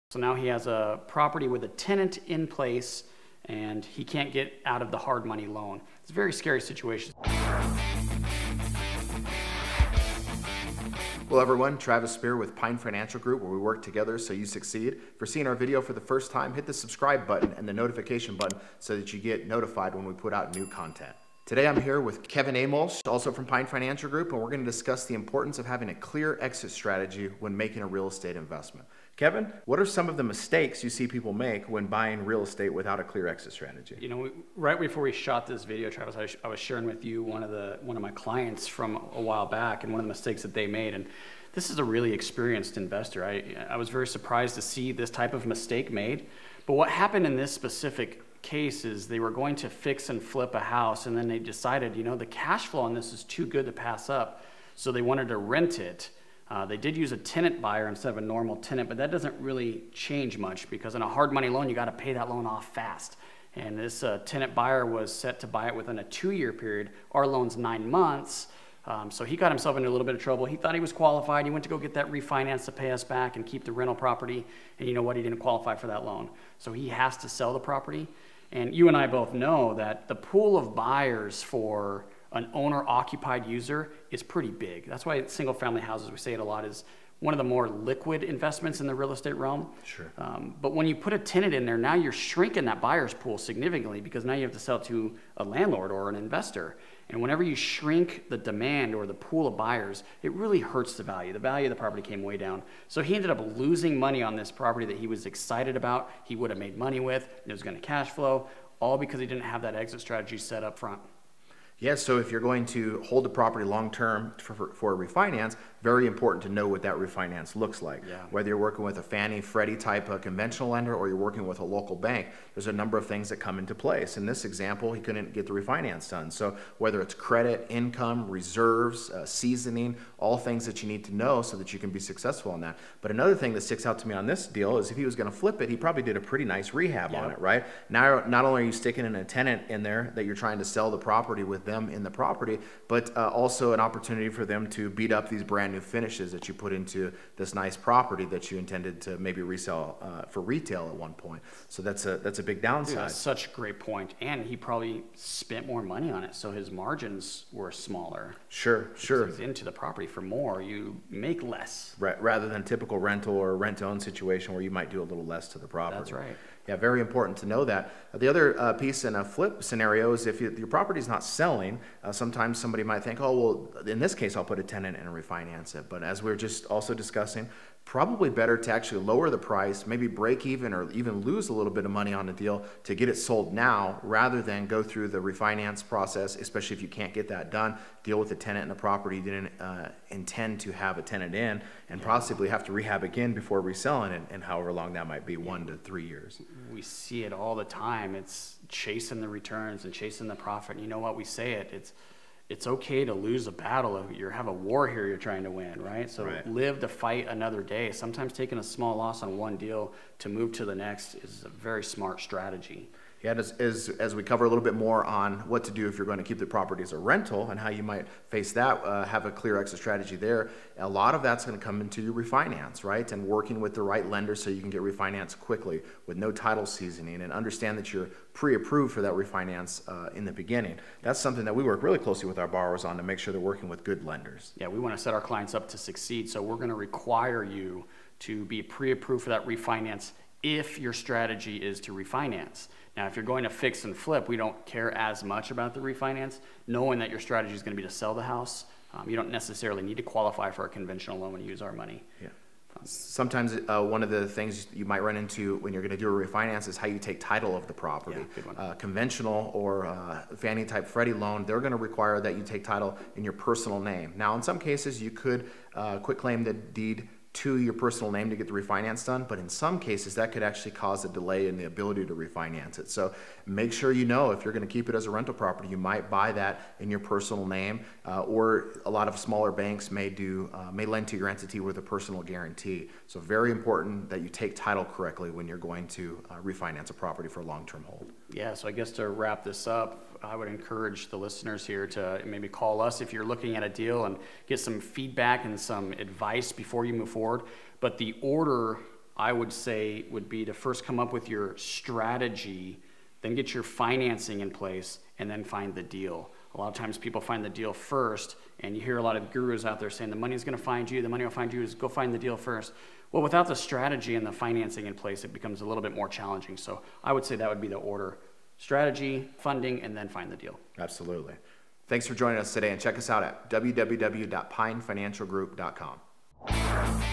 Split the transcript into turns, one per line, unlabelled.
So now he has a property with a tenant in place and he can't get out of the hard money loan. It's a very scary situation.
Hello everyone, Travis Spear with Pine Financial Group, where we work together so you succeed. If you're seeing our video for the first time, hit the subscribe button and the notification button so that you get notified when we put out new content. Today I'm here with Kevin Amolsch, also from Pine Financial Group, and we're going to discuss the importance of having a clear exit strategy when making a real estate investment. Kevin, what are some of the mistakes you see people make when buying real estate without a clear exit strategy?
You know, right before we shot this video, Travis, I was sharing with you one of my clients from a while back and one of the mistakes that they made. And this is a really experienced investor. I was very surprised to see this type of mistake made. But what happened in this specific case is they were going to fix and flip a house, and then they decided, you know, the cash flow on this is too good to pass up. So they wanted to rent it. They did use a tenant buyer instead of a normal tenant, but that doesn't really change much because in a hard money loan, you got to pay that loan off fast. And this tenant buyer was set to buy it within a 2-year period. Our loan's 9 months. So he got himself into a little bit of trouble. He thought he was qualified. He went to go get that refinance to pay us back and keep the rental property. And you know what? He didn't qualify for that loan. So he has to sell the property. And you and I both know that the pool of buyers for an owner-occupied user is pretty big. That's why single-family houses, we say it a lot, is one of the more liquid investments in the real estate realm.
Sure.
But when you put a tenant in there, now you're shrinking that buyer's pool significantly because now you have to sell to a landlord or an investor. And whenever you shrink the demand or the pool of buyers, it really hurts the value. The value of the property came way down. So he ended up losing money on this property that he was excited about, he would have made money with, and it was going to cash flow, all because he didn't have that exit strategy set up front.
Yeah, so if you're going to hold the property long-term for a refinance, very important to know what that refinance looks like.
Yeah.
Whether you're working with a Fannie, Freddie type of conventional lender or you're working with a local bank, there's a number of things that come into place. In this example, he couldn't get the refinance done. So whether it's credit, income, reserves, seasoning, all things that you need to know so that you can be successful on that. But another thing that sticks out to me on this deal is if he was going to flip it, he probably did a pretty nice rehab on it, right? Now, not only are you sticking in a tenant in there that you're trying to sell the property with them in the property, but also an opportunity for them to beat up these brand new finishes that you put into this nice property that you intended to maybe resell for retail at one point. So that's a big downside.
Dude, that's such a great point. And he probably spent more money on it, so his margins were smaller.
Sure.
He's into the property for more, you make less.
Right, rather than typical rental or rent-own situation where you might do a little less to the property.
That's right.
Yeah, very important to know that. The other piece in a flip scenario is if your property is not selling, sometimes somebody might think, oh, well, in this case, I'll put a tenant in and refinance it. But as we're just also discussing, probably better to actually lower the price, maybe break even or even lose a little bit of money on the deal to get it sold now rather than go through the refinance process, especially if you can't get that done, deal with the tenant in the property you didn't intend to have a tenant in, and possibly have to rehab again before reselling it, and however long that might be, 1 to 3 years.
We see it all the time. It's chasing the returns and chasing the profit. And you know what? We say it's okay to lose a battle. You have a war here you're trying to win, right? So live to fight another day. Sometimes taking a small loss on one deal to move to the next is a very smart strategy.
Yeah, as we cover a little bit more on what to do if you're going to keep the property as a rental and how you might face that, have a clear exit strategy there. A lot of that's going to come into your refinance, right? And working with the right lender so you can get refinanced quickly with no title seasoning, and understand that you're pre-approved for that refinance in the beginning. That's something that we work really closely with our borrowers on to make sure they're working with good lenders.
Yeah, we want to set our clients up to succeed, so we're going to require you to be pre-approved for that refinance if your strategy is to refinance. Now, if you're going to fix and flip, we don't care as much about the refinance. Knowing that your strategy is going to be to sell the house, you don't necessarily need to qualify for a conventional loan when you use our money.
Yeah. Sometimes one of the things you might run into when you're going to do a refinance is how you take title of the property.
Yeah, good one.
Conventional or Fannie type Freddie loan, they're going to require that you take title in your personal name. Now, in some cases, you could quitclaim the deed to your personal name to get the refinance done, but in some cases that could actually cause a delay in the ability to refinance it. So make sure you know if you're going to keep it as a rental property, you might buy that in your personal name, or a lot of smaller banks may lend to your entity with a personal guarantee. So very important that you take title correctly when you're going to refinance a property for a long-term hold.
Yeah, so I guess to wrap this up, I would encourage the listeners here to maybe call us if you're looking at a deal and get some feedback and some advice before you move forward. But the order I would say would be to first come up with your strategy, then get your financing in place, and then find the deal. A lot of times people find the deal first, and you hear a lot of gurus out there saying the money's going to find you, the money will find you, just go find the deal first. Well, without the strategy and the financing in place, it becomes a little bit more challenging. So I would say that would be the order: strategy, funding, and then find the deal.
Absolutely. Thanks for joining us today, and check us out at www.pinefinancialgroup.com.